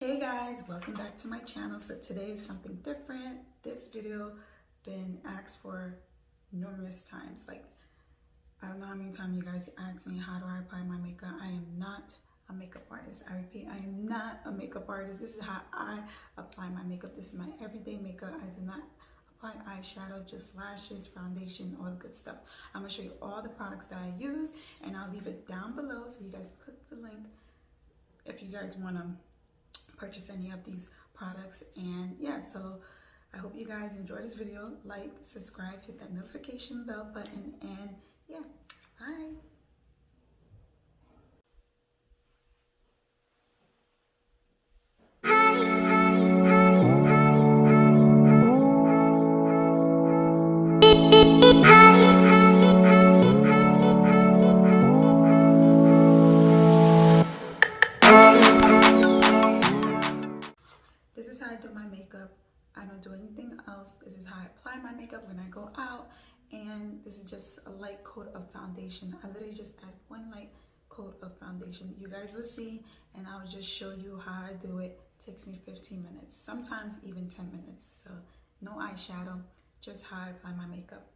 Hey guys, welcome back to my channel. So today is something different. This video been asked for numerous times. Like, I don't know how many times you guys ask me, how do I apply my makeup? I am not a makeup artist. I repeat, I am not a makeup artist. This is how I apply my makeup. This is my everyday makeup. I do not apply eyeshadow, just lashes, foundation, all the good stuff. I'm gonna show you all the products that I use, and I'll leave it down below so you guys click the link if you guys want to purchase any of these products. And yeah, so I hope you guys enjoy this video. Like, subscribe, hit that notification bell button, and yeah, bye. This is how I do my makeup. I don't do anything else. This is how I apply my makeup when I go out. And this is just a light coat of foundation. I literally just add one light coat of foundation. You guys will see, and I'll just show you how I do it. It takes me 15 minutes, sometimes even 10 minutes. So no eyeshadow, just how I apply my makeup.